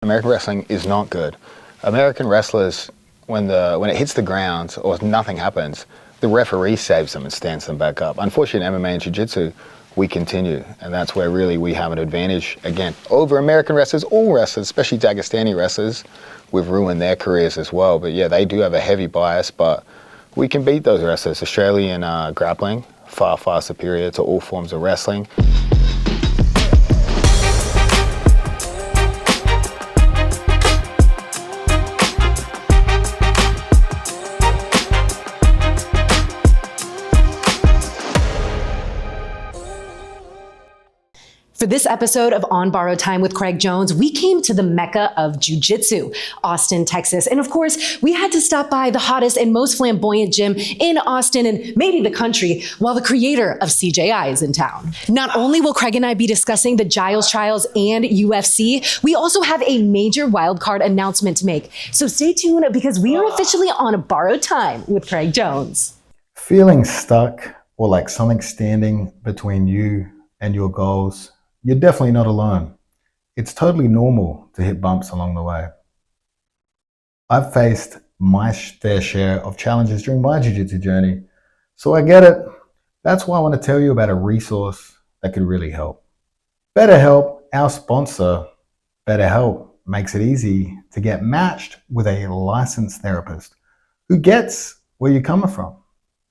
American wrestling is not good. American wrestlers, when it hits the ground or nothing happens, the referee saves them and stands them back up. Unfortunately, in MMA and jiu-jitsu, we continue, and that's where really we have an advantage, again, over American wrestlers, all wrestlers, especially Dagestani wrestlers. We've ruined their careers as well, but yeah, they do have a heavy bias, but we can beat those wrestlers. Australian grappling, far, far superior to all forms of wrestling. For this episode of On Borrowed Time with Craig Jones, we came to the mecca of jiu-jitsu, Austin, Texas. And of course, we had to stop by the hottest and most flamboyant gym in Austin and maybe the country, while the creator of CJI is in town. Not only will Craig and I be discussing the Giles trials and UFC, we also have a major wildcard announcement to make. So stay tuned because we are officially on Borrowed Time with Craig Jones. Feeling stuck or like something standing between you and your goals? You're definitely not alone. It's totally normal to hit bumps along the way. I've faced my fair share of challenges during my jiu-jitsu journey, so I get it. That's why I want to tell you about a resource that could really help. BetterHelp, our sponsor, BetterHelp makes it easy to get matched with a licensed therapist who gets where you're coming from,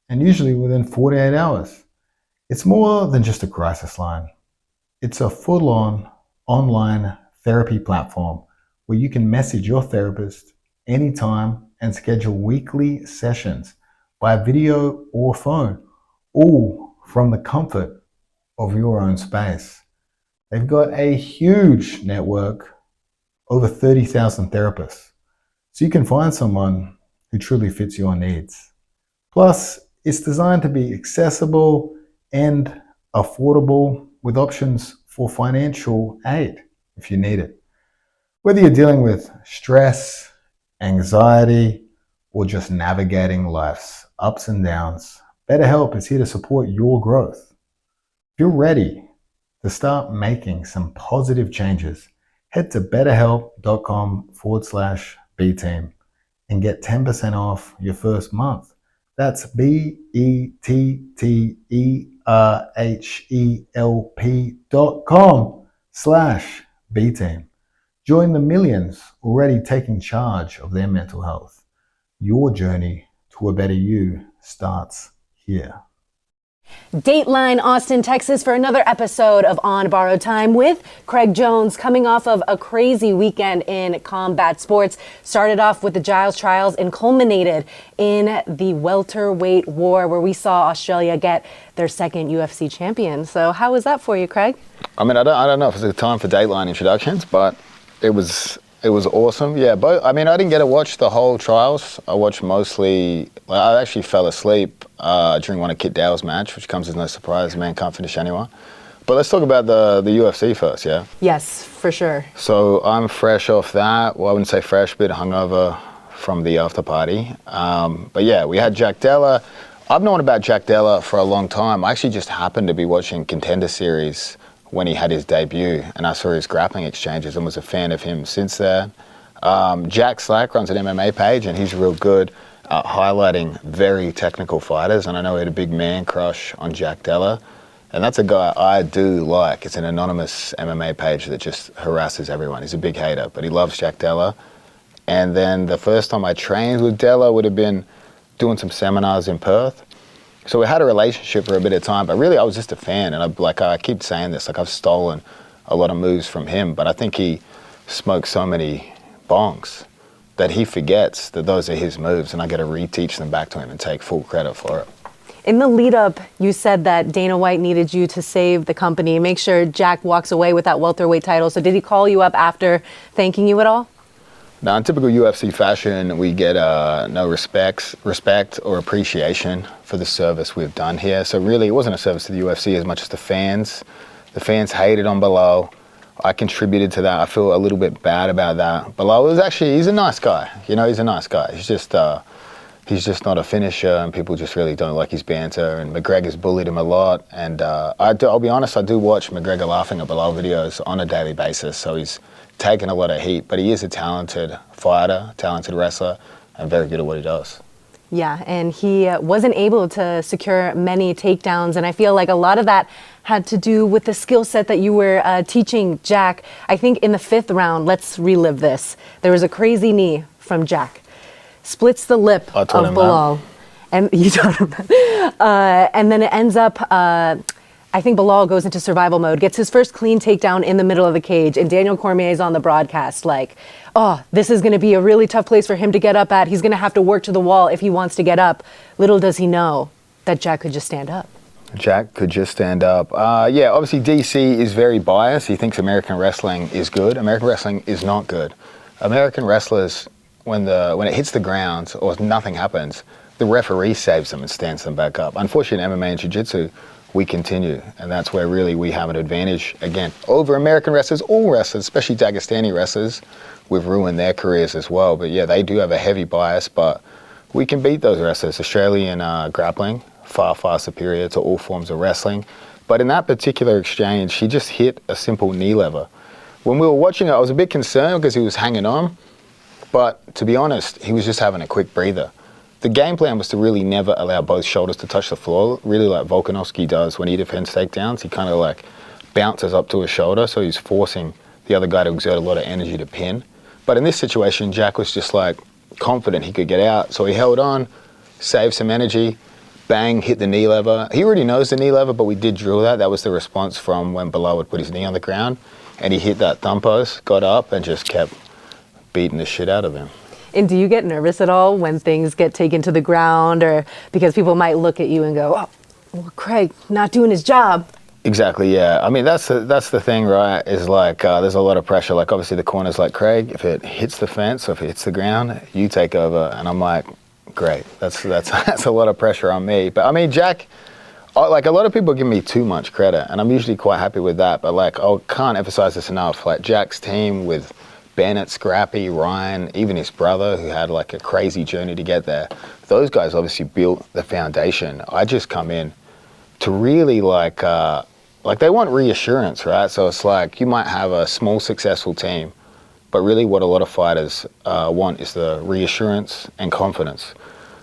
and usually within 48 hours. It's more than just a crisis line. It's a full-on online therapy platform where you can message your therapist anytime and schedule weekly sessions by video or phone, all from the comfort of your own space. They've got a huge network, over 30,000 therapists, so you can find someone who truly fits your needs. Plus, it's designed to be accessible and affordable, with options for financial aid if you need it. Whether you're dealing with stress, anxiety, or just navigating life's ups and downs, BetterHelp is here to support your growth. If you're ready to start making some positive changes, head to betterhelp.com/bteam and get 10% off your first month. That's betterhelp.com/bteam. Join the millions already taking charge of their mental health. Your journey to a better you starts here. Dateline, Austin, Texas for another episode of On Borrowed Time with Craig Jones, coming off of a crazy weekend in combat sports. Started off with the Giles trials and culminated in the welterweight war where we saw Australia get their second UFC champion. So how was that for you, Craig? I mean, I don't know if it's a time for Dateline introductions, but it was awesome. Yeah, but I mean, I didn't get to watch the whole trials. I watched mostly. I actually fell asleep during one of Kit Dale's match, which comes as no surprise. Man can't finish anyone. But let's talk about the UFC first, yeah? Yes, for sure. So I'm fresh off that. Well, I wouldn't say fresh, but hungover from the after party. But yeah, we had Jack Della. I've known about Jack Della for a long time. I actually just happened to be watching Contender Series when he had his debut, and I saw his grappling exchanges and was a fan of him since then. Jack Slack runs an MMA page, and he's real good at highlighting very technical fighters, and I know he had a big man crush on Jack Della, and that's a guy I do like. It's an anonymous MMA page that just harasses everyone. He's a big hater, but he loves Jack Della. And then the first time I trained with Della would have been doing some seminars in Perth. So we had a relationship for a bit of time, but really I was just a fan, and I keep saying this, I've stolen a lot of moves from him, but I think he smokes so many bongs that he forgets that those are his moves, and I got to reteach them back to him and take full credit for it. In the lead up, you said that Dana White needed you to save the company, make sure Jack walks away with that welterweight title. So did he call you up after thanking you at all? Now, in typical UFC fashion, we get no respect or appreciation for the service we've done here. So really, it wasn't a service to the UFC as much as the fans. The fans hated on Bilal. I contributed to that. I feel a little bit bad about that. Bilal he's a nice guy. You know, he's a nice guy. He's just not a finisher, and people just really don't like his banter. And McGregor's bullied him a lot. And I'll be honest, I do watch McGregor laughing at Bilal videos on a daily basis. So he's taken a lot of heat, but he is a talented fighter, talented wrestler, and very good at what he does. Yeah, and he wasn't able to secure many takedowns, and I feel like a lot of that had to do with the skill set that you were teaching Jack. I think in the 5th round, let's relive this. There was a crazy knee from Jack. Splits the lip of Bilal. And you taught him that. And then it ends up, I think Bilal goes into survival mode, gets his first clean takedown in the middle of the cage, and Daniel Cormier is on the broadcast like, oh, this is going to be a really tough place for him to get up at. He's going to have to work to the wall if he wants to get up. Little does he know that Jack could just stand up. Jack could just stand up. Yeah, obviously DC is very biased. He thinks American wrestling is good. American wrestling is not good. American wrestlers, when it hits the ground or nothing happens, the referee saves them and stands them back up. Unfortunately, in MMA and jiu-jitsu, we continue, and that's where really we have an advantage, again, over American wrestlers, all wrestlers, especially Dagestani wrestlers. We've ruined their careers as well, but yeah, they do have a heavy bias, but we can beat those wrestlers. Australian grappling, far, far superior to all forms of wrestling. But in that particular exchange, he just hit a simple knee lever. When we were watching it, I was a bit concerned because he was hanging on, but to be honest, he was just having a quick breather. The game plan was to really never allow both shoulders to touch the floor, really like Volkanovski does when he defends takedowns. He kind of like bounces up to his shoulder, so he's forcing the other guy to exert a lot of energy to pin. But in this situation, Jack was just like confident he could get out, so he held on, saved some energy, bang, hit the knee lever. He already knows the knee lever, but we did drill that. That was the response from when Bilal would put his knee on the ground, and he hit that thumb post, got up, and just kept beating the shit out of him. And do you get nervous at all when things get taken to the ground, or because people might look at you and go, oh, well, Craig not doing his job? Exactly, yeah. I mean, that's the thing, right, is like there's a lot of pressure. Like, obviously, the corner's like, Craig, if it hits the fence or if it hits the ground, you take over. And I'm like, great. That's a lot of pressure on me. But, I mean, Jack, like, a lot of people give me too much credit, and I'm usually quite happy with that. But, like, I can't emphasize this enough. Like, Jack's team with Bennett, Scrappy, Ryan, even his brother, who had like a crazy journey to get there. Those guys obviously built the foundation. I just come in to really like they want reassurance, right? So it's like you might have a small successful team, but really what a lot of fighters want is the reassurance and confidence.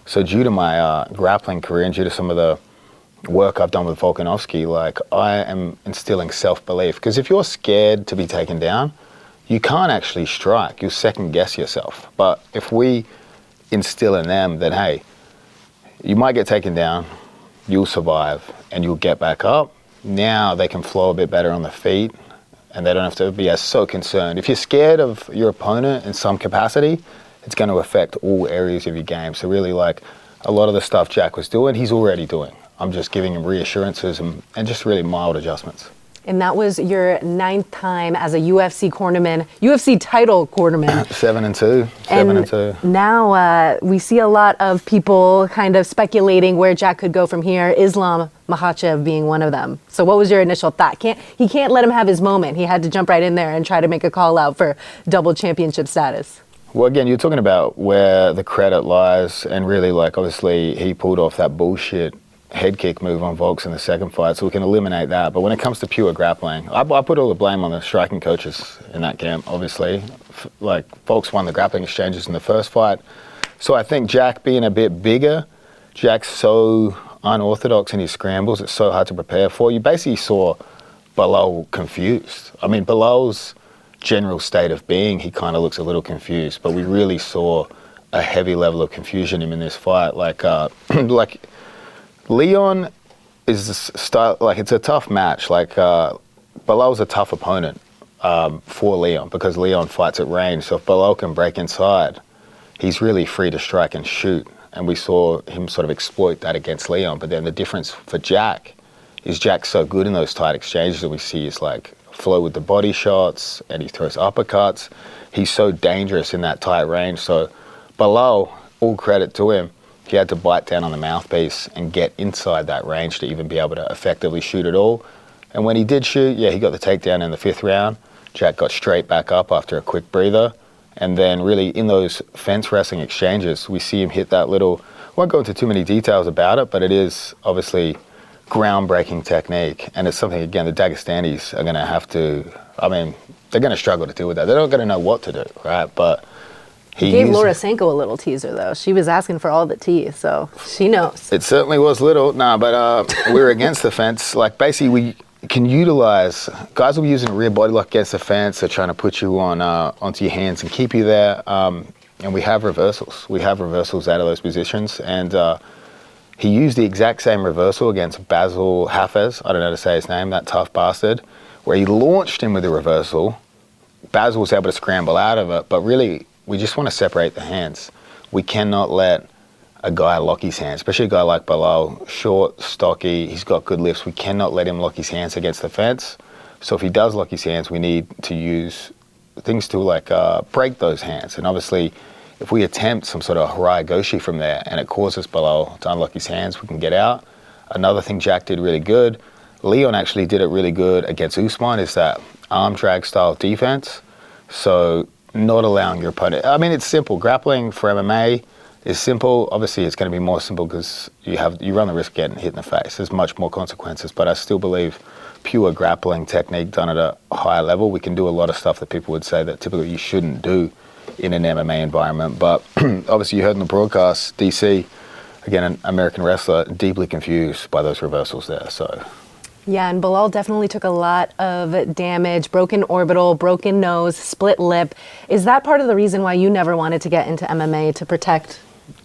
So due to my grappling career and due to some of the work I've done with Volkanovski, like I am instilling self-belief. Because if you're scared to be taken down, you can't actually strike. You'll second guess yourself. But if we instill in them that, hey, you might get taken down, you'll survive, and you'll get back up, now they can flow a bit better on the feet, and they don't have to be as so concerned. If you're scared of your opponent in some capacity, it's going to affect all areas of your game. So really, like, a lot of the stuff Jack was doing, he's already doing. I'm just giving him reassurances and just really mild adjustments. And that was your 9th time as a UFC cornerman, UFC title cornerman. 7-2. 7-2. Now we see a lot of people kind of speculating where Jack could go from here, Islam Makhachev being one of them. So what was your initial thought? He can't let him have his moment. He had to jump right in there and try to make a call out for double championship status. Well, again, you're talking about where the credit lies, and really, like, obviously he pulled off that bullshit head kick move on Volks in the second fight, so we can eliminate that. But when it comes to pure grappling, I put all the blame on the striking coaches in that camp, obviously. Like, Volks won the grappling exchanges in the first fight. So I think Jack being a bit bigger, Jack's so unorthodox in his scrambles, it's so hard to prepare for. You basically saw Bilal confused. I mean, Bilal's general state of being, he kind of looks a little confused, but we really saw a heavy level of confusion in this fight. Like, Leon is style, like, it's a tough match. Like, Bilal's a tough opponent for Leon because Leon fights at range. So if Bilal can break inside, he's really free to strike and shoot. And we saw him sort of exploit that against Leon. But then the difference for Jack is Jack's so good in those tight exchanges that we see is like flow with the body shots, and he throws uppercuts. He's so dangerous in that tight range. So Bilal, all credit to him, he had to bite down on the mouthpiece and get inside that range to even be able to effectively shoot at all. And when he did shoot, yeah, he got the takedown in the 5th round. Jack got straight back up after a quick breather. And then really in those fence wrestling exchanges, we see him hit that little, I won't go into too many details about it, but it is obviously groundbreaking technique. And it's something, again, the Dagestanis are going to have to, I mean, they're going to struggle to deal with that. They're not going to know what to do, right? But he gave Laura Sanko a little teaser, though. She was asking for all the tea, so she knows. It certainly was little. But we're against the fence. Like, basically, we can utilize, guys will be using a rear body lock against the fence. They're trying to put you on onto your hands and keep you there. And we have reversals. We have reversals out of those positions. And he used the exact same reversal against Basil Hafez. I don't know how to say his name, that tough bastard, where he launched him with a reversal. Basil was able to scramble out of it, but really, we just want to separate the hands. We cannot let a guy lock his hands, especially a guy like Bilal, short, stocky, he's got good lifts. We cannot let him lock his hands against the fence. So if he does lock his hands, we need to use things to like break those hands. And obviously, if we attempt some sort of Harai Goshi from there and it causes Bilal to unlock his hands, we can get out. Another thing Jack did really good, Leon actually did it really good against Usman, is that arm drag style defense. So not allowing your opponent, I mean, it's simple. Grappling for MMA is simple. Obviously, it's going to be more simple because you run the risk of getting hit in the face. There's much more consequences, but I still believe pure grappling technique done at a higher level, we can do a lot of stuff that people would say that typically you shouldn't do in an MMA environment. But obviously, you heard in the broadcast, DC, again, an American wrestler, deeply confused by those reversals there. So. Yeah, and Bilal definitely took a lot of damage, broken orbital, broken nose, split lip. Is that part of the reason why you never wanted to get into MMA, to protect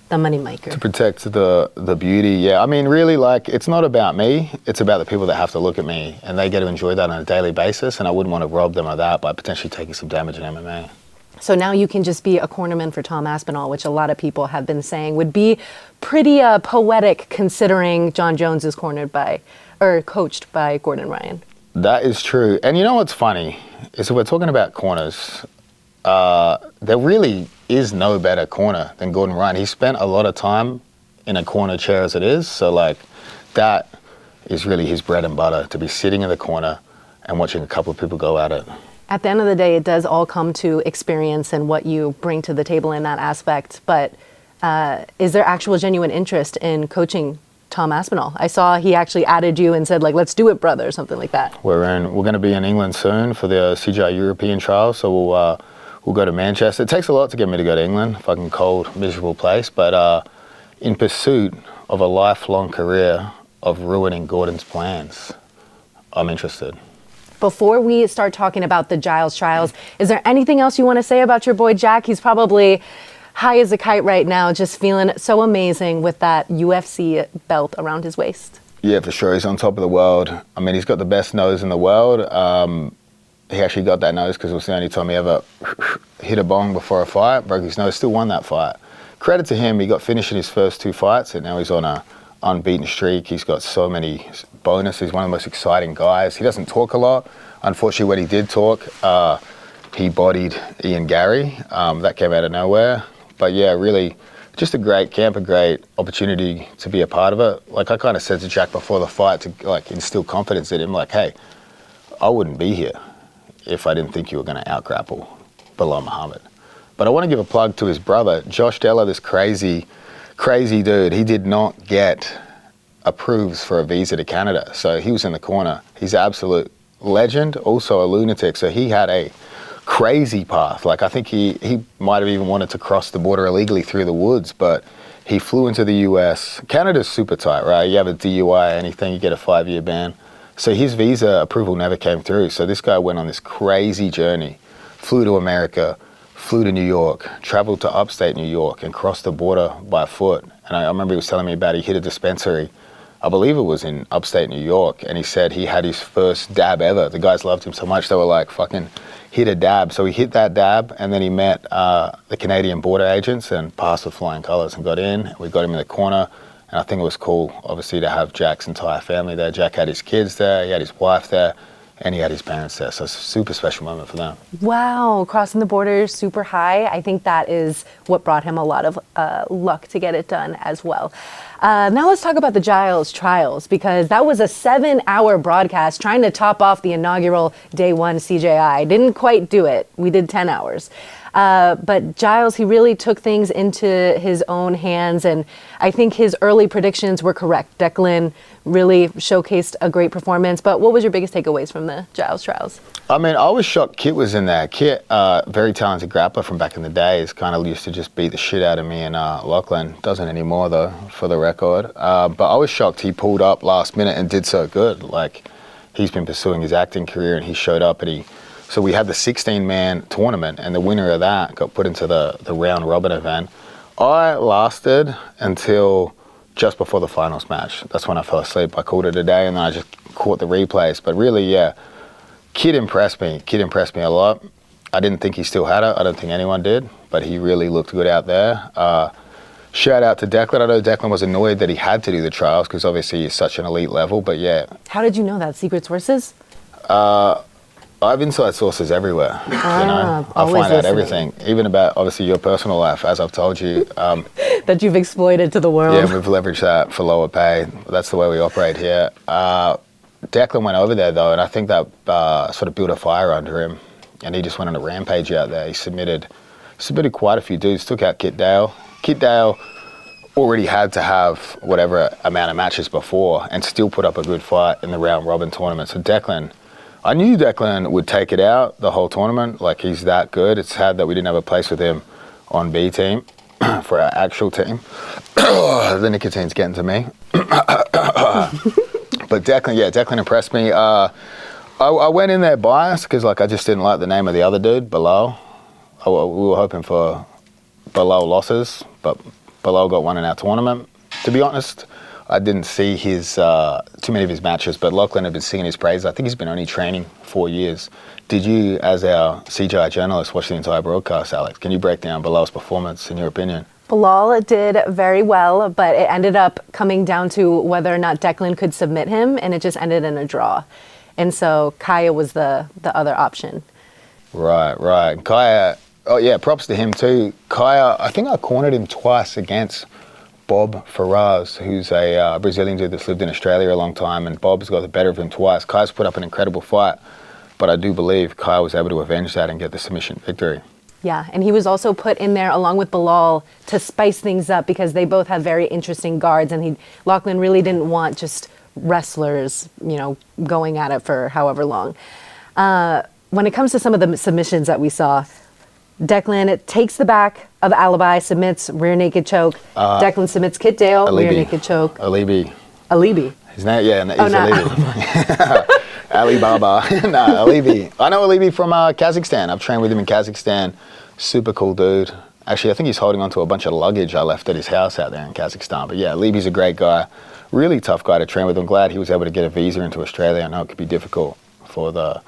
the moneymaker? To protect the beauty, yeah. I mean, really, like, it's not about me. It's about the people that have to look at me, and they get to enjoy that on a daily basis, and I wouldn't want to rob them of that by potentially taking some damage in MMA. So now you can just be a cornerman for Tom Aspinall, which a lot of people have been saying would be pretty poetic, considering John Jones is coached by Gordon Ryan. That is true. And you know what's funny is if we're talking about corners, there really is no better corner than Gordon Ryan. He spent a lot of time in a corner chair as it is. So like that is really his bread and butter, to be sitting in the corner and watching a couple of people go at it. At the end of the day, it does all come to experience and what you bring to the table in that aspect. But is there actual genuine interest in coaching Tom Aspinall? I saw he actually added you and said, like, let's do it, brother, or something like that. We're going to be in England soon for the CJI European trials, so we'll go to Manchester. It takes a lot to get me to go to England, fucking cold, miserable place, but in pursuit of a lifelong career of ruining Gordon's plans, I'm interested. Before we start talking about the Giles trials, is there anything else you want to say about your boy Jack? He's probably high as a kite right now, just feeling so amazing with that UFC belt around his waist. Yeah, for sure. He's on top of the world. I mean, he's got the best nose in the world. He actually got that nose because it was the only time he ever hit a bong before a fight, broke his nose, still won that fight. Credit to him, he got finished in his first 2 fights, and now he's on a unbeaten streak. He's got so many bonuses. He's one of the most exciting guys. He doesn't talk a lot. Unfortunately, when he did talk, he bodied Ian Gary. That came out of nowhere. But yeah, really, just a great camp, a great opportunity to be a part of it. Like I kind of said to Jack before the fight to like instill confidence in him, like, hey, I wouldn't be here if I didn't think you were going to out-grapple Bilal Muhammad. But I want to give a plug to his brother, Josh Della, this crazy dude. He did not get approved for a visa to Canada, so he was in the corner. He's an absolute legend, also a lunatic, so he had a crazy path. Like I think he might have even wanted to cross the border illegally through the woods, but he flew into the US. Canada's super tight, right? You have a DUI, anything, you get a 5-year ban. So his visa approval never came through. So this guy went on this crazy journey, flew to America, flew to New York, traveled to upstate New York and crossed the border by foot. And I remember he was telling me about he hit a dispensary, I believe it was in upstate New York, and he said he had his first dab ever. The guys loved him so much, they were like, fucking hit a dab. So he hit that dab, and then he met the Canadian border agents and passed with flying colors and got in. We got him in the corner, and I think it was cool, obviously, to have Jack's entire family there. Jack had his kids there, he had his wife there, and he had his parents there. So it's a super special moment for them. Wow, crossing the border super high. I think that is what brought him a lot of luck to get it done as well. Now let's talk about the Giles trials, because that was a 7-hour broadcast trying to top off the inaugural day 1 CJI. Didn't quite do it. We did 10 hours. But Giles, he really took things into his own hands, and I think his early predictions were correct. Declan really showcased a great performance. But what was your biggest takeaways from the Giles trials? I mean, I was shocked Kit was in there. Kit, very talented grappler from back in the days, kind of used to just beat the shit out of me and Lachlan. Doesn't anymore, though, for the record. But I was shocked he pulled up last minute and did so good. Like, he's been pursuing his acting career, and he showed up, and so we had the 16-man tournament, and the winner of that got put into the round robin event. I lasted until just before the finals match. That's when I fell asleep. I called it a day, and then I just caught the replays. But really, yeah, Kid impressed me. Kid impressed me a lot. I didn't think he still had it. I don't think anyone did, but he really looked good out there. Shout out to Declan. I know Declan was annoyed that he had to do the trials because obviously he's such an elite level, but yeah. How did you know that? Secret sources? I have inside sources everywhere. You know, I find out everything, even about obviously your personal life, as I've told you. That you've exploited to the world. Yeah, we've leveraged that for lower pay. That's the way we operate here. Declan went over there though, and I think that sort of built a fire under him, and he just went on a rampage out there. He submitted quite a few dudes. Took out Kit Dale. Kit Dale already had to have whatever amount of matches before, and still put up a good fight in the round robin tournament. So Declan. I knew Declan would take it out the whole tournament. Like, he's that good. It's sad that we didn't have a place with him on B team for our actual team. The nicotine's getting to me. But Declan impressed me. I went in there biased because, like, I just didn't like the name of the other dude, Bilal. We were hoping for Bilal losses, but Bilal got one in our tournament. To be honest, I didn't see his too many of his matches, but Lachlan had been singing his praise. I think he's been only training 4 years. Did you, as our CJI journalist, watch the entire broadcast, Alex? Can you break down Bilal's performance in your opinion? Bilal did very well, but it ended up coming down to whether or not Declan could submit him, and it just ended in a draw. And so Kaya was the other option. Right. Kaya, oh yeah, props to him too. Kaya, I think I cornered him twice against Bob Ferraz, who's a Brazilian dude that's lived in Australia a long time, and Bob's got the better of him twice. Kaya's put up an incredible fight, but I do believe Kaya was able to avenge that and get the submission victory. Yeah, and he was also put in there along with Bilal to spice things up because they both have very interesting guards, and Lachlan really didn't want just wrestlers, going at it for however long. When it comes to some of the submissions that we saw, Declan takes the back of Alibi, submits rear naked choke. Declan submits Kit Dale, Alibi. rear naked choke. Alibi. His name, yeah, he's Alibi. Alibaba. No, Alibi. I know Alibi from Kazakhstan. I've trained with him in Kazakhstan. Super cool dude. Actually, I think he's holding on to a bunch of luggage I left at his house out there in Kazakhstan. But yeah, Alibi's a great guy. Really tough guy to train with. I'm glad he was able to get a visa into Australia. I know it could be difficult for the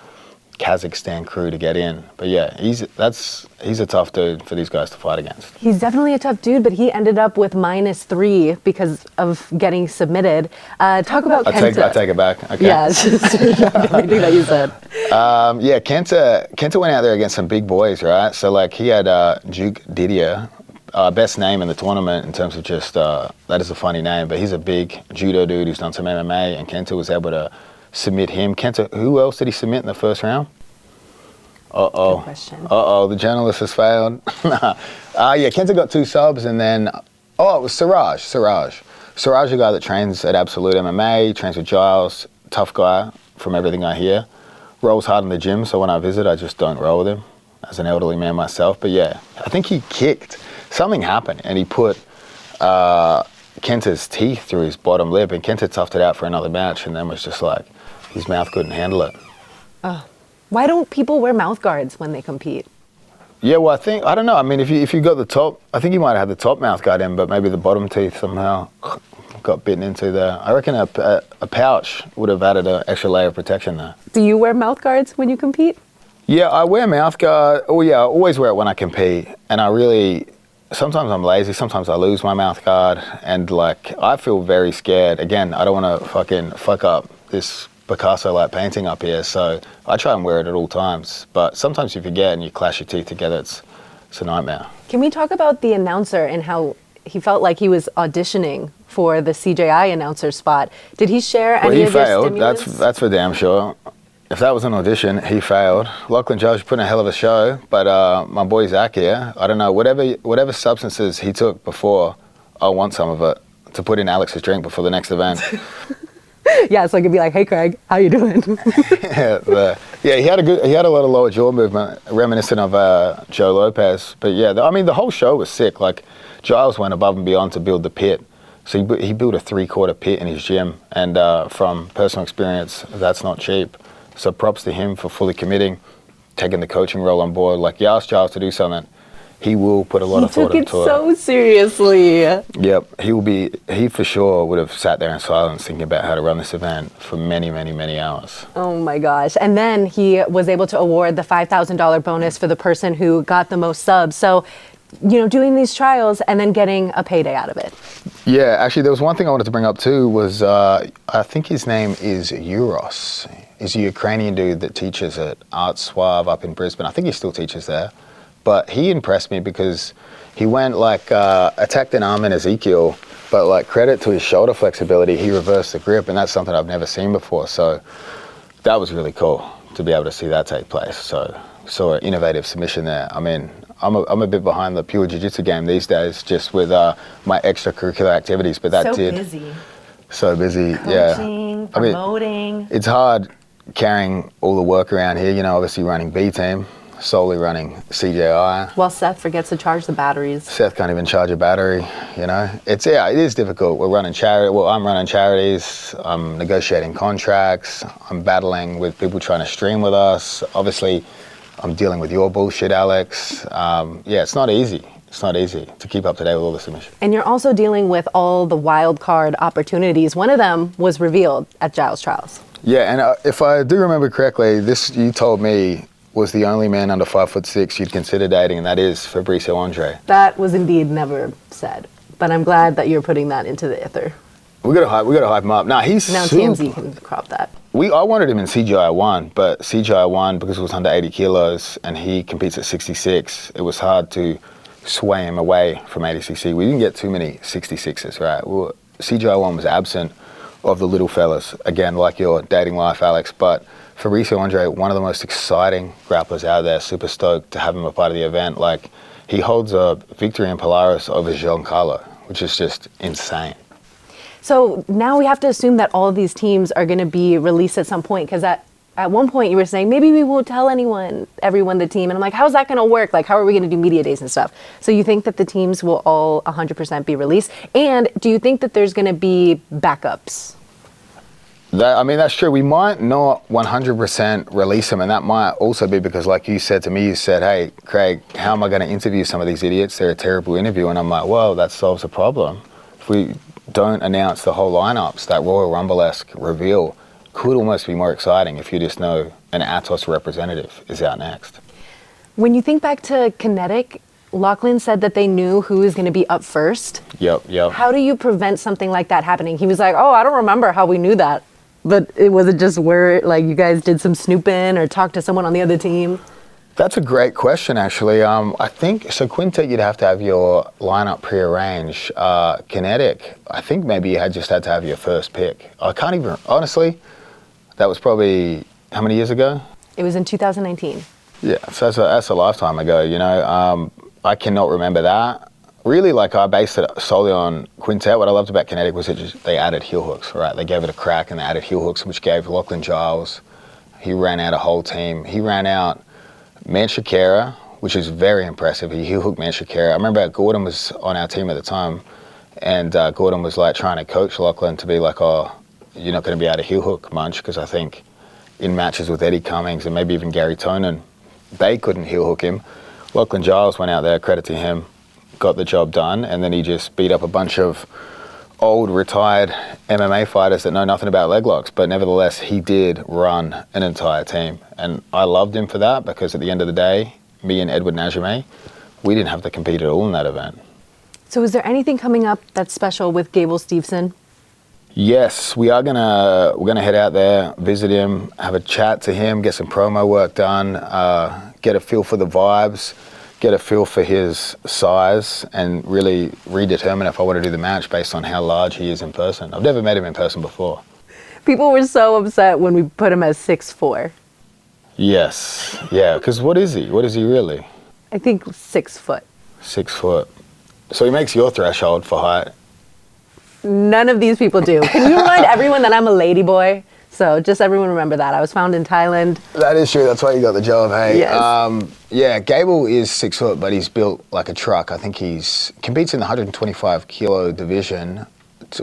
Kazakhstan crew to get in, but yeah, he's a tough dude for these guys to fight against. He's definitely a tough dude, but he ended up with -3 because of getting submitted. Talk about Kenta. I take it back. Okay. Yeah, it's just everything that you said. Yeah, Kenta went out there against some big boys, right? So like he had Duke Didier, best name in the tournament in terms of just that is a funny name, but he's a big judo dude who's done some MMA, and Kenta was able to submit him. Kenta, who else did he submit in the first round? Good question. The journalist has failed. Yeah, Kenta got 2 subs, and then, it was Siraj. Siraj, a guy that trains at Absolute MMA, trains with Giles, tough guy from everything I hear. Rolls hard in the gym, so when I visit, I just don't roll with him as an elderly man myself. But yeah, I think he kicked. Something happened, and he put Kenta's teeth through his bottom lip, and Kenta toughed it out for another match, and then was just like, his mouth couldn't handle it. Why don't people wear mouth guards when they compete? Yeah, well, I don't know. I mean, if you got the top, I think you might have had the top mouth guard in, but maybe the bottom teeth somehow got bitten into there. I reckon a pouch would have added an extra layer of protection there. Do you wear mouth guards when you compete? Yeah, I wear mouth guard. Oh yeah, I always wear it when I compete, and sometimes I'm lazy, sometimes I lose my mouth guard, and like, I feel very scared. Again, I don't want to fucking fuck up this Picasso-like painting up here, so I try and wear it at all times. But sometimes you forget and you clash your teeth together, it's a nightmare. Can we talk about the announcer and how he felt like he was auditioning for the CJI announcer spot? Did he share any of your stimulants? That's for damn sure. if that was an audition, he failed. Lachlan Judge put in a hell of a show, but my boy Zach here, I don't know, whatever substances he took before, I want some of it to put in Alex's drink before the next event. Yeah, so I could be like, hey Craig, how you doing? Yeah, he had a lot of lower jaw movement, reminiscent of Joe Lopez. But yeah, I mean, the whole show was sick. Like, Giles went above and beyond to build the pit. So he built a 3/4 pit in his gym, and from personal experience, that's not cheap. So props to him for fully committing, taking the coaching role on board. Like, you ask Giles to do something, he will put a lot of thought into it. He took it so seriously. Yep, he for sure would have sat there in silence thinking about how to run this event for many, many, many hours. Oh my gosh. And then he was able to award the $5,000 bonus for the person who got the most subs. So, you know, doing these trials and then getting a payday out of it. Yeah, actually, there was one thing I wanted to bring up too, was I think his name is Euros. He's a Ukrainian dude that teaches at Art Suave up in Brisbane. I think he still teaches there. But he impressed me because he went like, attacked an arm in Ezekiel, but like, credit to his shoulder flexibility, he reversed the grip, and that's something I've never seen before. So that was really cool to be able to see that take place. So saw an innovative submission there. I mean, I'm a bit behind the pure jiu-jitsu game these days, just with my extracurricular activities, but that So busy, yeah. Coaching, promoting. I mean, it's hard carrying all the work around here, you know, obviously running B team, solely running CJI. Well, Seth forgets to charge the batteries. Seth can't even charge a battery, you know. It is difficult. I'm running charities, I'm negotiating contracts, I'm battling with people trying to stream with us. Obviously, I'm dealing with your bullshit, Alex. It's not easy. It's not easy to keep up to date with all the submissions. And you're also dealing with all the wild card opportunities. One of them was revealed at Giles Trials. Yeah, and if I do remember correctly, this, you told me, was the only man under 5'6" you'd consider dating, and that is Fabricio Andre. That was indeed never said, but I'm glad that you're putting that into the ether. We gotta hype him up. Now TMZ can crop that. I wanted him in CJI 1, but CJI 1, because it was under 80 kilos and he competes at 66, it was hard to sway him away from adcc. We didn't get too many 66s, right? Well, CJI 1 was absent of the little fellas, again, like your dating life, Alex, but Fabricio Andre, one of the most exciting grapplers out there, super stoked to have him a part of the event. Like, he holds a victory in Polaris over Giancarlo, which is just insane. So now we have to assume that all of these teams are going to be released at some point, because at one point you were saying, maybe we won't tell everyone the team. And I'm like, how's that going to work? Like, how are we going to do media days and stuff? So you think that the teams will all 100% be released? And do you think that there's going to be backups? That's true. We might not 100% release them, and that might also be because, like you said to me, you said, hey, Craig, how am I going to interview some of these idiots? They're a terrible interview. And I'm like, well, that solves a problem. If we don't announce the whole lineups, that Royal Rumble-esque reveal could almost be more exciting if you just know an Atos representative is out next. When you think back to Kinetic, Lachlan said that they knew who was going to be up first. Yep. How do you prevent something like that happening? He was like, oh, I don't remember how we knew that. But it wasn't just where, like, you guys did some snooping or talked to someone on the other team? That's a great question, actually. I think, so Quintet, you'd have to have your lineup prearranged. Kinetic, I think maybe you just had to have your first pick. I can't even, honestly, that was probably, how many years ago? It was in 2019. Yeah, so that's a lifetime ago, you know. I cannot remember that. Really, like, I based it solely on Quintet. What I loved about Kinetic was they added heel hooks, right? They gave it a crack and they added heel hooks, which gave Lachlan Giles, he ran out a whole team. He ran out Manshakera, which is very impressive. He heel hooked Manshakera. I remember Gordon was on our team at the time, and Gordon was like trying to coach Lachlan to be like, oh, you're not going to be able to heel hook much, because I think in matches with Eddie Cummings and maybe even Gary Tonin, they couldn't heel hook him. Lachlan Giles went out there, credit to him, got the job done, and then he just beat up a bunch of old retired MMA fighters that know nothing about leg locks, but nevertheless he did run an entire team, and I loved him for that, because at the end of the day, me and Edward Najimé, we didn't have to compete at all in that event. So is there anything coming up that's special with Gable Steveson? Yes, we're gonna head out there, visit him, have a chat to him, get some promo work done, get a feel for the vibes, get a feel for his size, and really redetermine if I want to do the match based on how large he is in person. I've never met him in person before. People were so upset when we put him as 6'4". Yes. Yeah, because what is he? What is he really? I think 6 foot. 6 foot. So he makes your threshold for height. None of these people do. Can you remind everyone that I'm a lady boy? So just everyone remember that. I was found in Thailand. That is true. That's why you got the job, hey? Yes. Yeah, Gable is 6 foot, but he's built like a truck. I think competes in the 125 kilo division,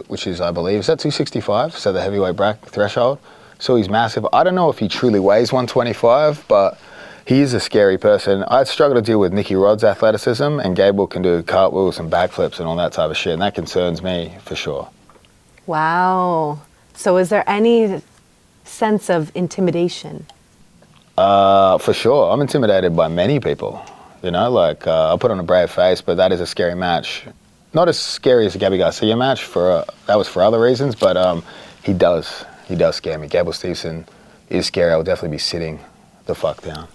which is, I believe, is that 265? So the heavyweight bracket threshold. So he's massive. I don't know if he truly weighs 125, but he is a scary person. I'd struggle to deal with Nicky Rod's athleticism, and Gable can do cartwheels and backflips and all that type of shit, and that concerns me for sure. Wow. So is there any sense of intimidation? For sure. I'm intimidated by many people. You know, like, I'll put on a brave face, but that is a scary match. Not as scary as the Gabby Garcia match, that was for other reasons, but he does scare me. Gable Stevenson is scary. I'll definitely be sitting the fuck down.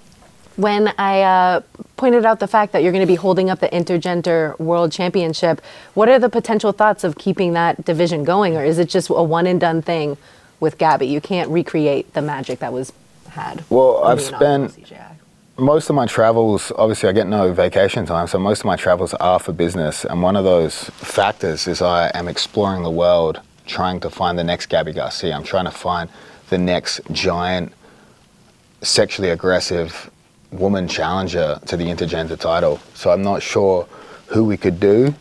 When I pointed out the fact that you're going to be holding up the Intergender World Championship, what are the potential thoughts of keeping that division going, or is it just a one and done thing with Gabby? You can't recreate the magic that was had. Well, on I've the spent CJI. most of my travels, obviously I get no vacation time, so most of my travels are for business, and one of those factors is I am exploring the world trying to find the next Gabby Garcia. I'm trying to find the next giant, sexually aggressive woman challenger to the intergender title. So I'm not sure who we could do.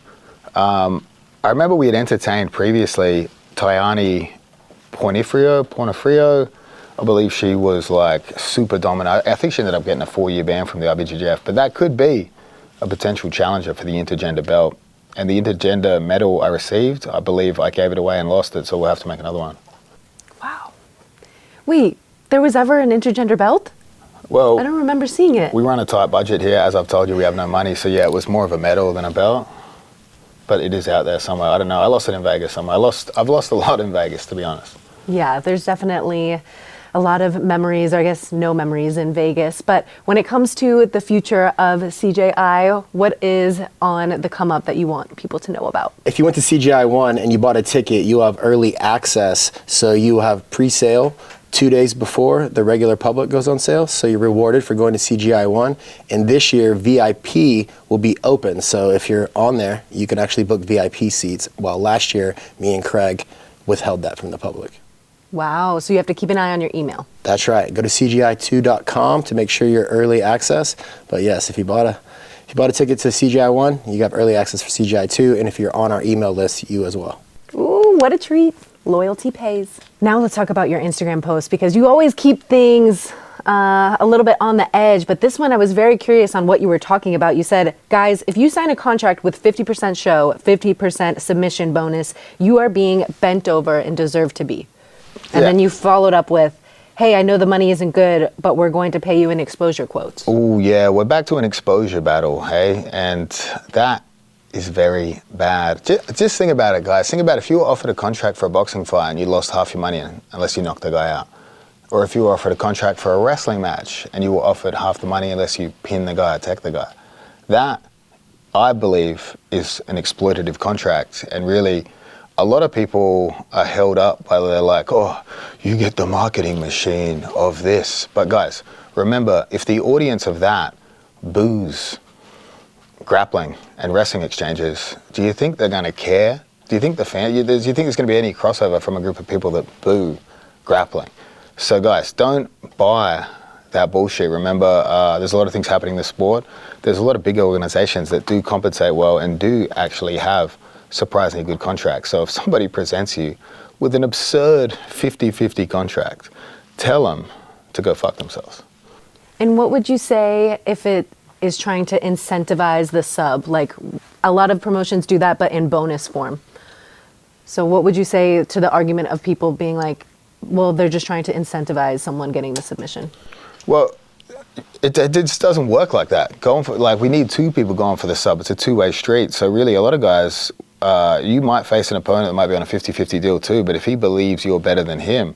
I remember we had entertained previously Tayani Pornifrio. I believe she was like super dominant. I think she ended up getting a 4-year ban from the IBJJF, but that could be a potential challenger for the intergender belt. And the intergender medal I received, I believe I gave it away and lost it, so we'll have to make another one. Wow. Wait, there was ever an intergender belt? Well, I don't remember seeing it. we run a tight budget here. As I've told you, we have no money, so yeah, it was more of a medal than a belt. But it is out there somewhere. I don't know. I lost it in Vegas somewhere. I've lost a lot in Vegas, to be honest. Yeah, there's definitely a lot of memories, or I guess no memories in Vegas. But when it comes to the future of CJI, what is on the come up that you want people to know about? If you went to CJI 1 and you bought a ticket, you have early access. So you have pre-sale 2 days before the regular public goes on sale. So you're rewarded for going to CGI 1. And this year, VIP will be open. So if you're on there, you can actually book VIP seats. While last year, me and Craig withheld that from the public. Wow, so you have to keep an eye on your email. That's right. Go to CGI2.com to make sure you're early access. But yes, if you bought a ticket to CGI 1, you have early access for CGI 2. And if you're on our email list, you as well. Ooh, what a treat. Loyalty pays. Now let's talk about your Instagram post, because you always keep things a little bit on the edge, but this one I was very curious on what you were talking about. You said, guys, if you sign a contract with 50% show, 50% submission bonus, you are being bent over and deserve to be. And then you followed up with, hey, I know the money isn't good, but we're going to pay you in exposure quotes. Oh yeah, we're back to an exposure battle, hey? And that is very bad. Just think about it, guys. Think about if you were offered a contract for a boxing fight and you lost half your money unless you knocked the guy out. Or if you were offered a contract for a wrestling match and you were offered half the money unless you pin the guy, attack the guy. That, I believe, is an exploitative contract. And really, a lot of people are held up by, they're like, oh, you get the marketing machine of this. But guys, remember, if the audience of that boos grappling and wrestling exchanges, do you think they're going to care? Do you think do you think there's going to be any crossover from a group of people that boo grappling? So guys, don't buy that bullshit. Remember, there's a lot of things happening in the sport. There's a lot of big organizations that do compensate well and do actually have surprisingly good contracts. So if somebody presents you with an absurd 50-50 contract, tell them to go fuck themselves. And what would you say if it is trying to incentivize the sub? Like, a lot of promotions do that, but in bonus form. So what would you say to the argument of people being like, well, they're just trying to incentivize someone getting the submission? Well, it just doesn't work like that. We need two people going for the sub. It's a two-way street. So really, a lot of guys, you might face an opponent that might be on a 50-50 deal too, but if he believes you're better than him,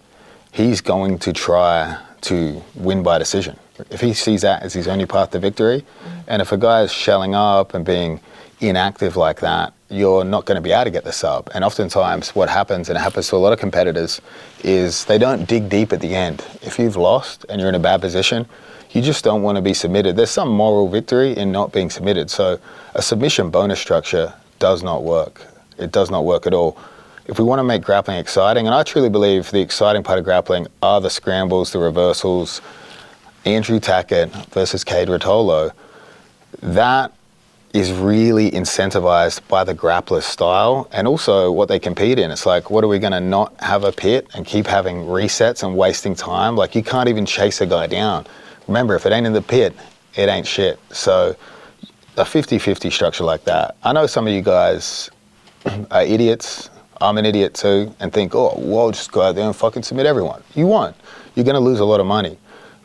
he's going to try to win by decision. If he sees that as his only path to victory, and if a guy is shelling up and being inactive like that, you're not going to be able to get the sub. And oftentimes what happens, and it happens to a lot of competitors, is they don't dig deep at the end. If you've lost and you're in a bad position, you just don't want to be submitted. There's some moral victory in not being submitted. So a submission bonus structure does not work. It does not work at all. If we want to make grappling exciting, and I truly believe the exciting part of grappling are the scrambles, the reversals, Andrew Tackett versus Cade Rotolo, that is really incentivized by the grappler's style and also what they compete in. It's like, what are we going to not have a pit and keep having resets and wasting time? Like, you can't even chase a guy down. Remember, if it ain't in the pit, it ain't shit. So a 50-50 structure like that. I know some of you guys are idiots. I'm an idiot too, and think, oh, well, just go out there and fucking submit everyone. You won't. You're going to lose a lot of money.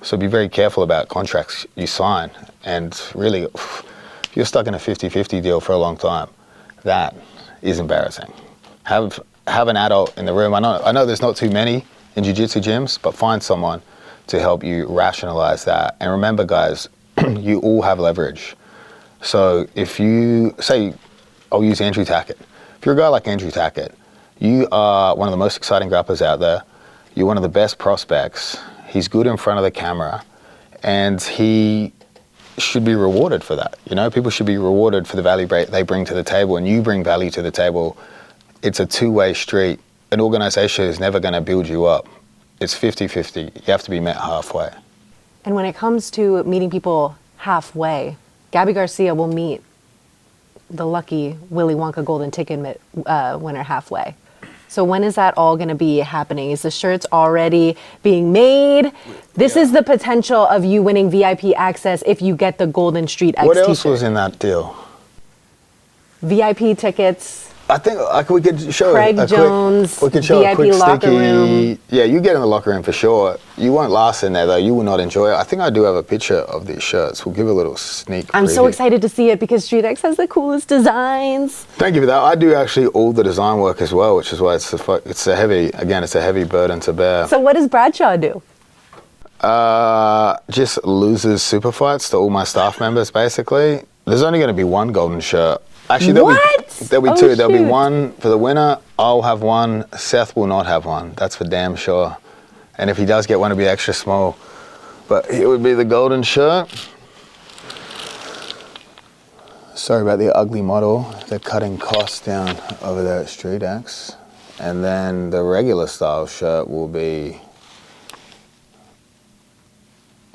So be very careful about contracts you sign. And really, if you're stuck in a 50-50 deal for a long time, that is embarrassing. Have an adult in the room. I know there's not too many in jiu-jitsu gyms, but find someone to help you rationalize that. And remember, guys, you all have leverage. So if you say, I'll use Andrew Tackett. If you're a guy like Andrew Tackett, you are one of the most exciting grapplers out there. You're one of the best prospects. He's good in front of the camera, and he should be rewarded for that. You know, people should be rewarded for the value they bring to the table, and you bring value to the table. It's a two-way street. An organization is never going to build you up. It's 50-50. You have to be met halfway. And when it comes to meeting people halfway, Gabby Garcia will meet the lucky Willy Wonka golden ticket winner halfway. So when is that all going to be happening? Is the shirts already being made? This is the potential of you winning VIP access if you get the Golden Street X What t-shirt. else was in that deal? VIP tickets. I think we could show Craig Jones, we could show VIP a quick locker sticky. room. Yeah, you get in the locker room for sure. You won't last in there though. You will not enjoy it. I think I do have a picture of these shirts. We'll give a little sneak I'm so preview. excited to see it because Street X has the coolest designs. Thank you for that. I do actually all the design work as well, which is why it's a heavy burden to bear. So what does Bradshaw do? Just loses super fights to all my staff members, basically. There's only going to be one golden shirt. Actually, there'll be Oh, two. There'll be shoot. one for the winner. I'll have one. Seth will not have one. That's for damn sure. And if he does get one, it'll be extra small. But it would be the golden shirt. Sorry about the ugly model. They're cutting costs down over there at Street X. And then the regular style shirt will be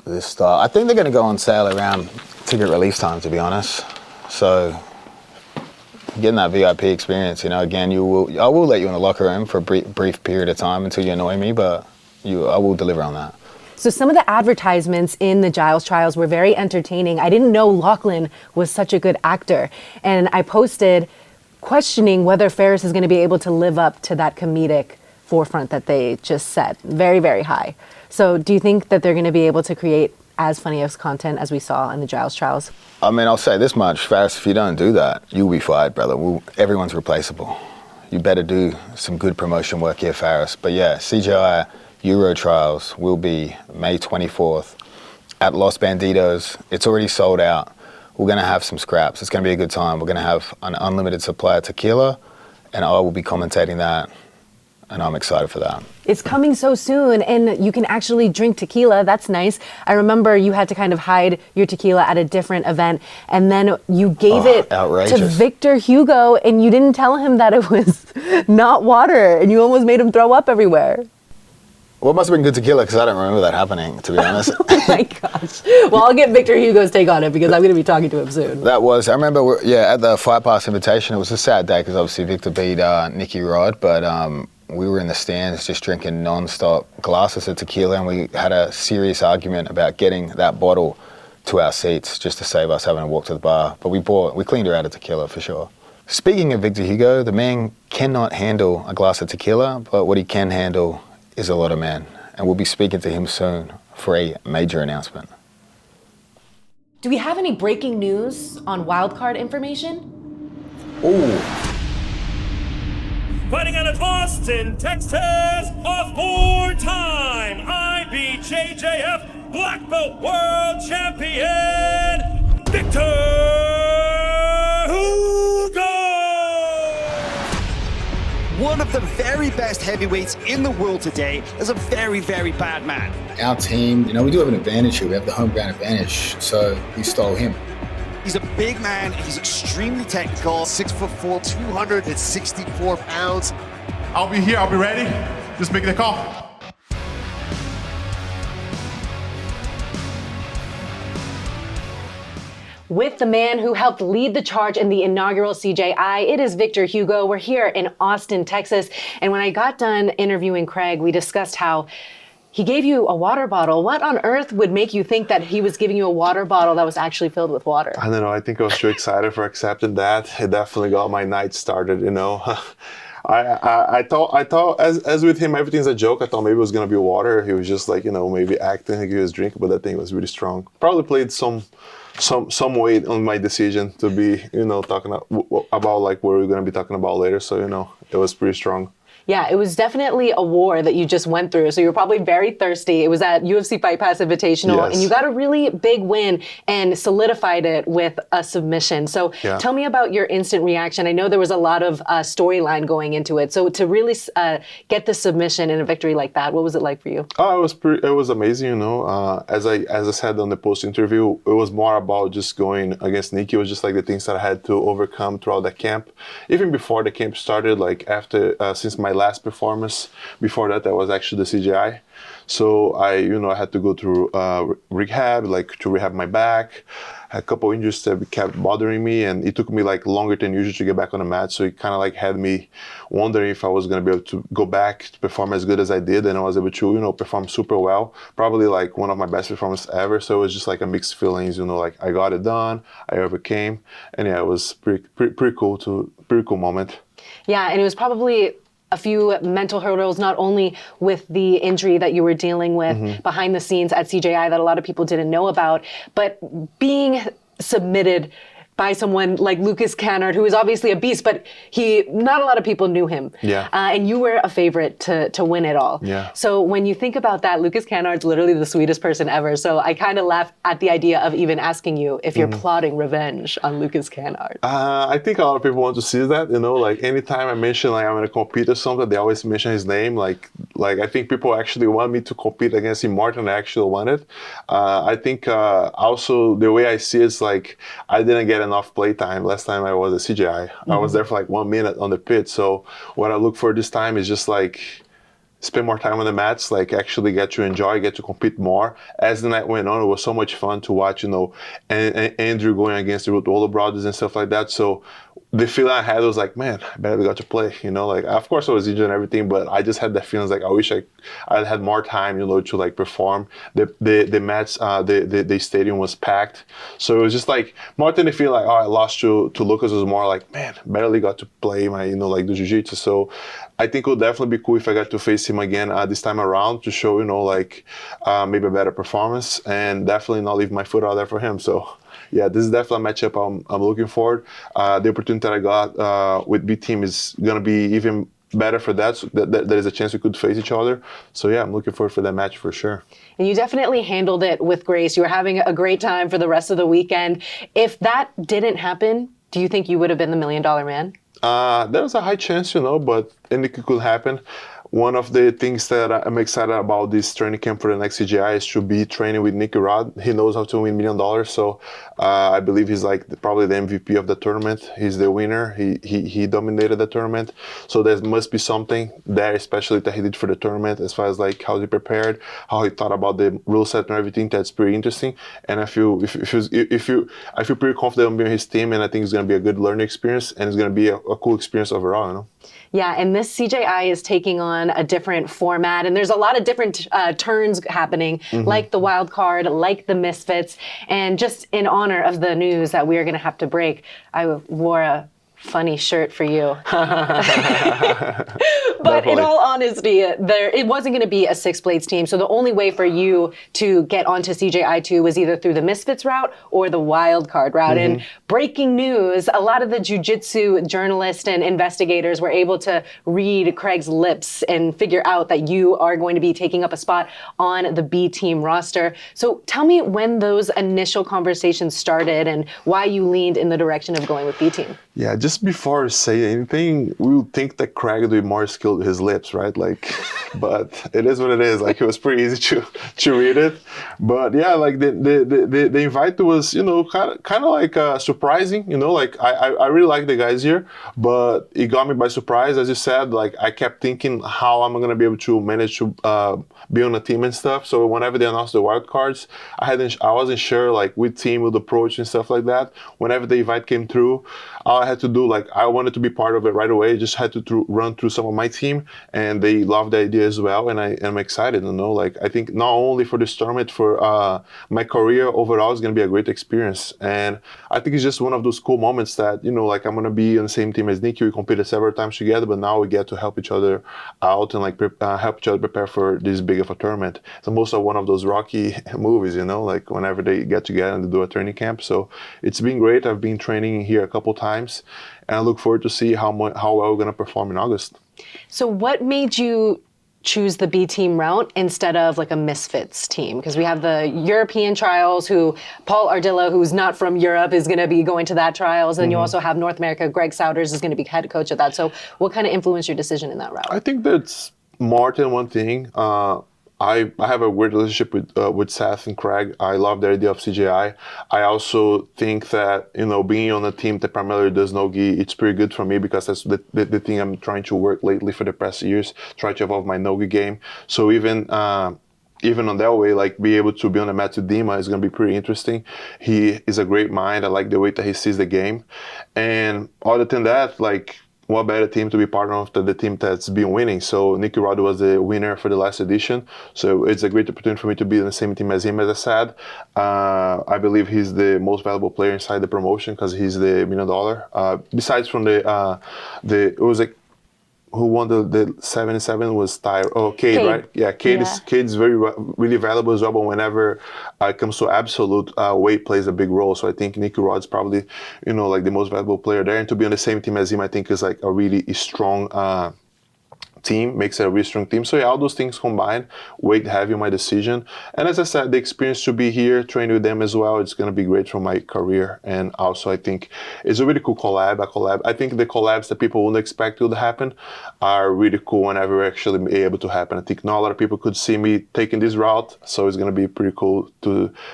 this style. I think they're going to go on sale around ticket release time, to be honest. So getting that VIP experience, again, I will let you in the locker room for a brief period of time until you annoy me, but I will deliver on that. So some of the advertisements in the Giles trials were very entertaining. I didn't know Lachlan was such a good actor. And I posted questioning whether Ferris is going to be able to live up to that comedic forefront that they just set. Very, very high. So do you think that they're going to be able to create as funny as content as we saw in the Giles trials? I mean, I'll say this much, Ferris, if you don't do that, you'll be fired, brother. Everyone's replaceable. You better do some good promotion work here, Ferris. But yeah, CJI Euro trials will be May 24th at Los Bandidos. It's already sold out. We're going to have some scraps. It's going to be a good time. We're going to have an unlimited supply of tequila, and I will be commentating that, and I'm excited for that. It's coming so soon, and you can actually drink tequila. That's nice. I remember you had to kind of hide your tequila at a different event, and then you gave it outrageous. to Victor Hugo, and you didn't tell him that it was not water, and you almost made him throw up everywhere. Well, it must have been good tequila because I don't remember that happening, to be honest. Oh my gosh. Well, I'll get Victor Hugo's take on it because I'm going to be talking to him soon. I remember, at the Fight Pass invitation, it was a sad day because obviously Victor beat Nicky Rod, but we were in the stands just drinking non-stop glasses of tequila, and we had a serious argument about getting that bottle to our seats just to save us having to walk to the bar. But we cleaned her out of tequila for sure. Speaking of Victor Hugo, the man cannot handle a glass of tequila, but what he can handle is a lot of men. And we'll be speaking to him soon for a major announcement. Do we have any breaking news on wildcard information? Ooh. Fighting out of Austin, Texas, a four-time IBJJF Black Belt World Champion, Victor of the very best heavyweights in the world today is a very, very bad man. Our team, we do have an advantage here. We have the home ground advantage, so we stole him. He's a big man. He's extremely technical. 6'4", 264 pounds. I'll be here. I'll be ready. Just making the call. With the man who helped lead the charge in the inaugural CJI, it is Victor Hugo. We're here in Austin, Texas. And when I got done interviewing Craig, we discussed how he gave you a water bottle. What on earth would make you think that he was giving you a water bottle that was actually filled with water? I don't know. I think I was too excited for accepting that. It definitely got my night started, I thought as with him, everything's a joke. I thought maybe it was going to be water. He was just like, maybe acting like he was drinking, but that thing was really strong. Probably played some weight on my decision to be, talking about like what we're going to be talking about later. So, it was pretty strong. Yeah, it was definitely a war that you just went through. So you were probably very thirsty. It was at UFC Fight Pass Invitational, yes. And you got a really big win and solidified it with a submission. So Tell me about your instant reaction. I know there was a lot of storyline going into it. So to really get the submission and a victory like that, what was it like for you? Oh, it was amazing. As I said on the post interview, it was more about just going against Nicky. It was just like the things that I had to overcome throughout the camp, even before the camp started. Like after since my last performance, before that was actually the CJI. So I had to go through rehab, like to rehab my back. I had a couple injuries that kept bothering me, and it took me like longer than usual to get back on the mat. So it kind of like had me wondering if I was going to be able to go back to perform as good as I did, and I was able to perform super well. Probably like one of my best performances ever. So it was just like a mixed feelings, like I got it done, I overcame, and yeah, it was pretty cool moment. Yeah, and it was probably a few mental hurdles, not only with the injury that you were dealing with behind the scenes at CJI that a lot of people didn't know about, but being submitted by someone like Lucas Cannard, who is obviously a beast, but not a lot of people knew him. Yeah. And you were a favorite to win it all. Yeah. So when you think about that, Lucas Cannard's literally the sweetest person ever. So I kind of laugh at the idea of even asking you if you're plotting revenge on Lucas Cannard. I think a lot of people want to see that, like anytime I mention like I'm going to compete or something, they always mention his name. Like I think people actually want me to compete against him more than I actually wanted. I think also the way I see it is like I didn't get enough play time last time I was at CJI. I was there for like 1 minute on the pit. So what I look for this time is just like spend more time on the mats, like actually get to enjoy, get to compete more. As the night went on, it was so much fun to watch, and Andrew going against the Ruolo brothers and stuff like that. So the feeling I had was like, man, I barely got to play, like, of course I was injured and everything, but I just had that feeling like, I wish I had more time, to like perform. The mats, the stadium was packed. So it was just like, more than the feel like, I lost to Lucas, was more like, man, barely got to play my, like the jiu-jitsu. So I think it would definitely be cool if I got to face him again this time around to show, maybe a better performance, and definitely not leave my foot out there for him. So yeah, this is definitely a matchup I'm looking forward. The opportunity that I got with B Team is going to be even better for that. So there is a chance we could face each other. So yeah, I'm looking forward for that match for sure. And you definitely handled it with grace. You were having a great time for the rest of the weekend. If that didn't happen, do you think you would have been the $1 Million Man? There was a high chance, but anything could happen. One of the things that I'm excited about this training camp for the next CJI is to be training with Nicky Rod. He knows how to win $1 million, so I believe he's like probably the MVP of the tournament. He's the winner. He dominated the tournament, so there must be something there, especially that he did for the tournament, as far as like how he prepared, how he thought about the rule set and everything. That's pretty interesting, and I feel pretty confident on being his team, and I think it's going to be a good learning experience, and it's going to be a cool experience overall. Yeah, and this CJI is taking on a different format, and there's a lot of different turns happening, like the wild card, like the misfits, and just in honor of the news that we are going to have to break, I wore a funny shirt for you. But in all honesty, it wasn't going to be a six blades team. So the only way for you to get onto CJI2 was either through the Misfits route or the wild card route. And breaking news, a lot of the jiu-jitsu journalists and investigators were able to read Craig's lips and figure out that you are going to be taking up a spot on the B team roster. So tell me when those initial conversations started and why you leaned in the direction of going with B team. Yeah, just just before I say anything, we would think that Craig would be more skilled with his lips, right? Like, but it is what it is. Like, it was pretty easy to read it. But yeah, like the invite was, you know, kind of like surprising. You know, like I really like the guys here, but it got me by surprise. As you said, like I kept thinking how am I gonna be able to manage to be on a team and stuff. So whenever they announced the wild cards, I wasn't sure like which team would approach and stuff like that. Whenever the invite came through, all I had to do, like I wanted to be part of it right away. Just had to run through some of my team, and they loved the idea as well. And I am excited, you know. Like I think not only for this tournament, for my career overall, is gonna be a great experience. And I think it's just one of those cool moments that, you know, like I'm gonna be on the same team as Nicky. We competed several times together, but now we get to help each other out and like help each other prepare for this big of a tournament. It's almost like one of those Rocky movies, you know, like whenever they get together and they do a training camp. So it's been great. I've been training here a couple times, and I look forward to see how well we're gonna perform in August. So what made you choose the B team route instead of like a misfits team? Because we have the European trials, who Paul Ardilla, who's not from Europe, is going to be going to that trials. And you also have North America. Greg Souders is going to be head coach of that. So what kind of influenced your decision in that route? I think that's more than one thing. I have a weird relationship with Seth and Craig. I love the idea of CJI. I also think that, you know, being on a team that primarily does no-gi, it's pretty good for me, because that's the thing I'm trying to work lately for the past years, try to evolve my no-gi game. So even on that way, like be able to be on the mat with Dima is going to be pretty interesting. He is a great mind. I like the way that he sees the game. And other than that, like, what better team to be part of than the team that's been winning? So Nicky Rod was the winner for the last edition. So it's a great opportunity for me to be in the same team as him, as I said. I believe he's the most valuable player inside the promotion because he's the $1 million. Besides from it was like, who won the 77 was Cade, right? Yeah, Cade is really valuable as well, but whenever it comes to absolute weight plays a big role. So I think Nicky Rod's probably, you know, like the most valuable player there. And to be on the same team as him, I think is like a really strong team, makes it a really strong team. So yeah, all those things combined weighed heavy on my decision. And as I said, the experience to be here, training with them as well, it's going to be great for my career. And also I think it's a really cool collab. I think the collabs that people wouldn't expect would happen are really cool whenever we're actually able to happen. I think not a lot of people could see me taking this route, so it's going to be pretty cool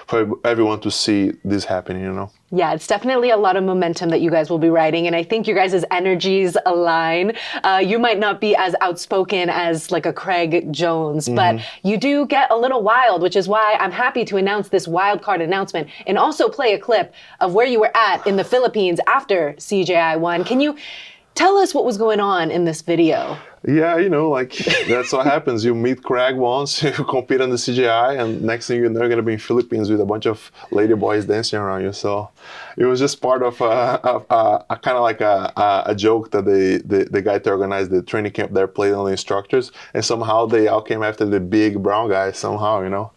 for everyone to see this happening, you know. Yeah, it's definitely a lot of momentum that you guys will be riding, and I think your guys' energies align. You might not be as outspoken as like a Craig Jones, but you do get a little wild, which is why I'm happy to announce this wild card announcement and also play a clip of where you were at in the Philippines after CJI won. Can you tell us what was going on in this video? Yeah, you know, like that's what happens. You meet Craig once, you compete on the CJI, and next thing you know, you're going to be in Philippines with a bunch of lady boys dancing around you. So it was just part of a kind of like a joke that the guy that organized the training camp there played on the instructors, and somehow they all came after the big brown guy somehow, you know.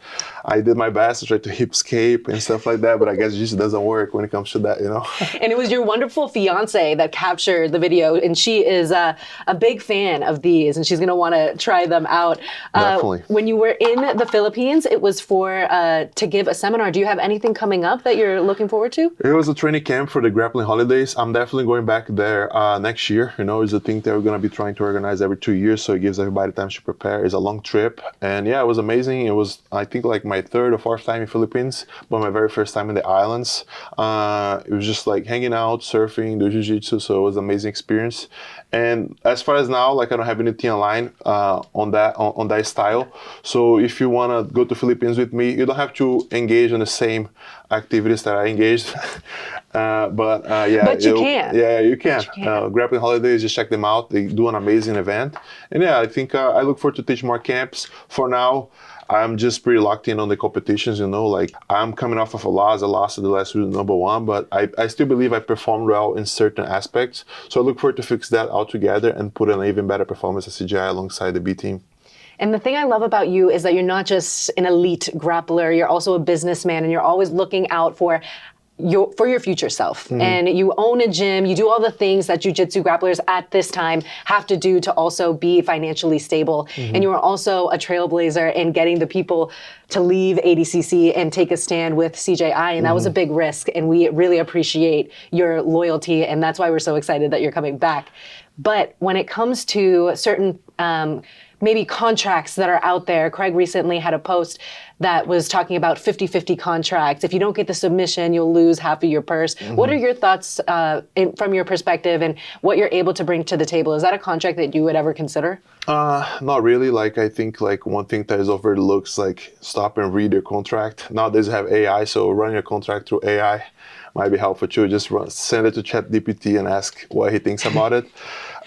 I did my best to try to hip escape and stuff like that, but I guess it just doesn't work when it comes to that, you know. And it was your wonderful fiance that captured the video, and she is a big fan of these, and she's going to want to try them out. Definitely. When you were in the Philippines, it was for to give a seminar. Do you have anything coming up that you're looking forward to? It was a training camp for the grappling holidays. I'm definitely going back there next year. You know, it's a thing that we're going to be trying to organize every 2 years, so it gives everybody time to prepare. It's a long trip, and yeah, it was amazing. It was, I think, like my third or fourth time in Philippines, but my very first time in the islands. It was just like hanging out, surfing, do jiu-jitsu, so it was an amazing experience. And as far as now, like I don't have anything online on that style. So if you want to go to Philippines with me, you don't have to engage in the same activities that I engaged. Yeah, but you can. Yeah, you can. Grappling Holidays, just check them out. They do an amazing event. And yeah, I think I look forward to teach more camps. For now, I'm just pretty locked in on the competitions, you know, like I'm coming off of a loss. I lost to the last #1, but I still believe I performed well in certain aspects. So I look forward to fix that all together and put an even better performance at CJI alongside the B team. And the thing I love about you is that you're not just an elite grappler, you're also a businessman, and you're always looking out for for your future self, and you own a gym, you do all the things that jiu-jitsu grapplers at this time have to do to also be financially stable. And you are also a trailblazer in getting the people to leave ADCC and take a stand with CJI, and that was a big risk, and we really appreciate your loyalty, and that's why we're so excited that you're coming back. But when it comes to certain maybe contracts that are out there, Craig recently had a post that was talking about 50-50 contracts. If you don't get the submission, you'll lose half of your purse. What are your thoughts from your perspective and what you're able to bring to the table? Is that a contract that you would ever consider? Not really. Like, I think like one thing that is overlooked is like stop and read your contract. Nowadays you have AI, so run your contract through AI might be helpful too. Just send it to ChatGPT and ask what he thinks about it.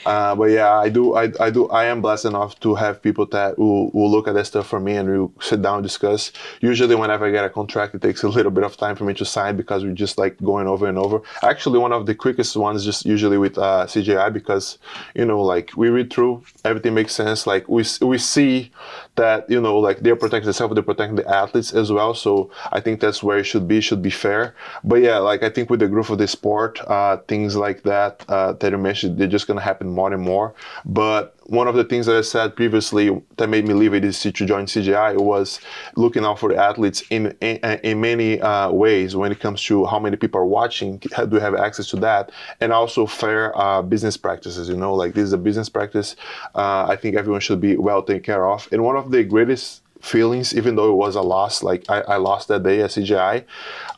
But yeah, I am blessed enough to have people that will look at that stuff for me and we'll sit down and discuss. Usually whenever I get a contract, it takes a little bit of time for me to sign because we're just like going over and over. Actually, one of the quickest ones just usually with CJI because, you know, like we read through, everything makes sense. Like we see that, you know, like they're protecting themselves, they're protecting the athletes as well. So I think that's where it should be fair. But yeah, like I think with the growth of the sport, things like that that you mentioned, they're just gonna happen more and more. But one of the things that I said previously that made me leave ADCC to join CJI was looking out for the athletes in many ways when it comes to how many people are watching, do we have access to that, and also fair business practices. You know, like this is a business practice. I think everyone should be well taken care of. And one of the greatest feelings, even though it was a loss, like I lost that day at CJI,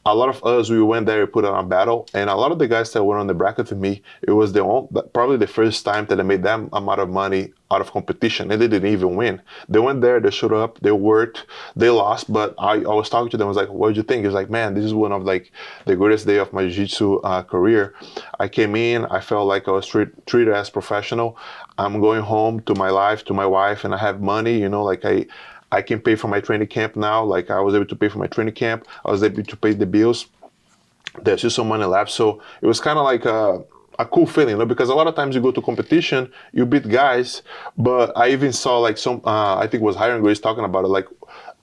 a lot of us, we went there, we put on a battle, and a lot of the guys that were on the bracket with me, it was probably the first time that I made them amount of money out of competition, and they didn't even win. They went there, they showed up, they worked, they lost, but I was talking to them, I was like, what did you think? He was like, man, this is one of like the greatest day of my jiu-jitsu career. I came in, I felt like I was treated as professional. I'm going home to my life, to my wife, and I have money, you know, like I can pay for my training camp now. Like I was able to pay for my training camp. I was able to pay the bills. There's still some money left. So it was kind of like a cool feeling, you know, because a lot of times you go to competition, you beat guys, but I even saw like some, I think it was Hiring Grace talking about it, like,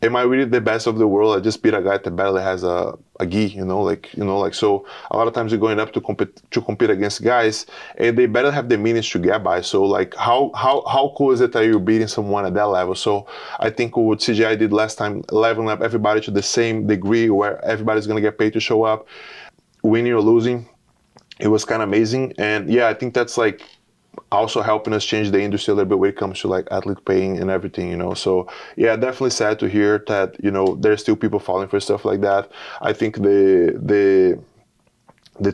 am I really the best of the world? I just beat a guy that barely has a gi, you know, like, so a lot of times you're going up to compete against guys and they better have the means to get by. So like, how cool is it that you're beating someone at that level? So I think what CJI did last time, leveling up everybody to the same degree where everybody's going to get paid to show up, winning or losing, it was kind of amazing. And yeah, I think that's like also helping us change the industry a little bit when it comes to like athlete paying and everything, you know. So yeah, definitely sad to hear that, you know, there's still people falling for stuff like that. I think the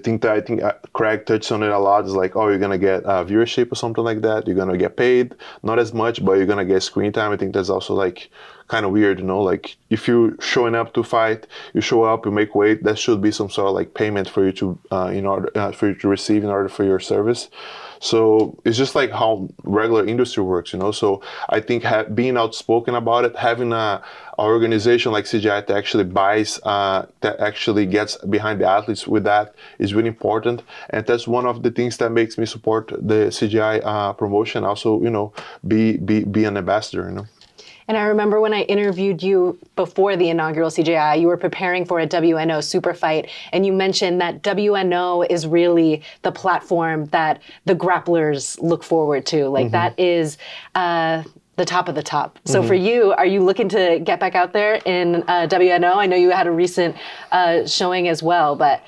thing that I think Craig touched on it a lot is like, oh, you're gonna get viewership or something like that. You're gonna get paid, not as much, but you're gonna get screen time. I think that's also like kind of weird, you know, like if you're showing up to fight, you show up, you make weight, that should be some sort of like payment for you to, in order for you to receive in order for your service. So it's just like how regular industry works, you know. So I think being outspoken about it, having a organization like CJI that actually buys, that actually gets behind the athletes with that is really important. And that's one of the things that makes me support the CJI promotion. Also, you know, be an ambassador, you know. And I remember when I interviewed you before the inaugural CJI, you were preparing for a WNO super fight, and you mentioned that WNO is really the platform that the grapplers look forward to. Like that is the top of the top. So for you, are you looking to get back out there in WNO? I know you had a recent showing as well, but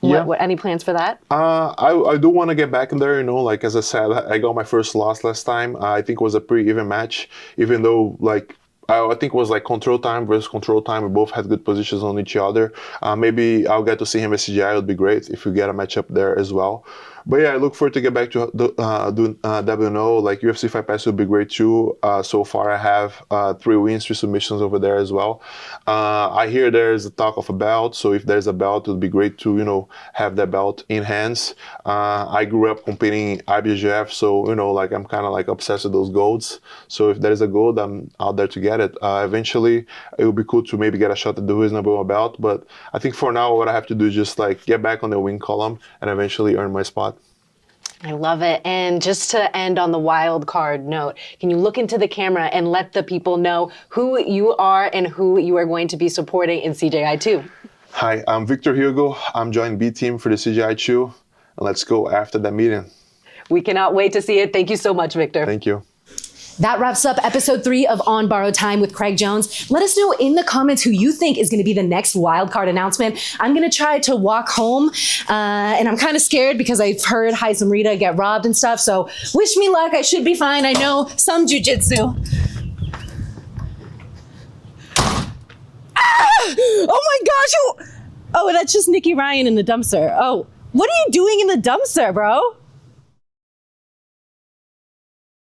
what any plans for that? I do want to get back in there, you know, like as I said, I got my first loss last time. I think it was a pretty even match, even though like, I think it was like control time versus control time. We both had good positions on each other. Maybe I'll get to see him at CJI. It would be great if we get a matchup there as well. But yeah, I look forward to get back to doing WNO. Like UFC Fight Pass would be great too. So far I have 3 wins, 3 submissions over there as well. I hear there's a talk of a belt. So if there's a belt, it would be great to, you know, have that belt in hands. I grew up competing IBJJF, so, you know, like I'm kind of like obsessed with those golds. So if there's a gold, I'm out there to get it. Eventually, it would be cool to maybe get a shot at the number 1 belt. But I think for now, what I have to do is just like get back on the win column and eventually earn my spot. I love it. And just to end on the wild card note, can you look into the camera and let the people know who you are and who you are going to be supporting in CJI 2? Hi, I'm Victor Hugo. I'm joining B team for the CJI 2. And let's go after that meeting. We cannot wait to see it. Thank you so much, Victor. Thank you. That wraps up episode 3 of On Borrowed Time with Craig Jones. Let us know in the comments who you think is going to be the next wildcard announcement. I'm going to try to walk home, and I'm kind of scared because I've heard Heisem Rita get robbed and stuff. So wish me luck. I should be fine. I know some jiu-jitsu. Ah! Oh my gosh! Oh, that's just Nikki Ryan in the dumpster. Oh, what are you doing in the dumpster, bro?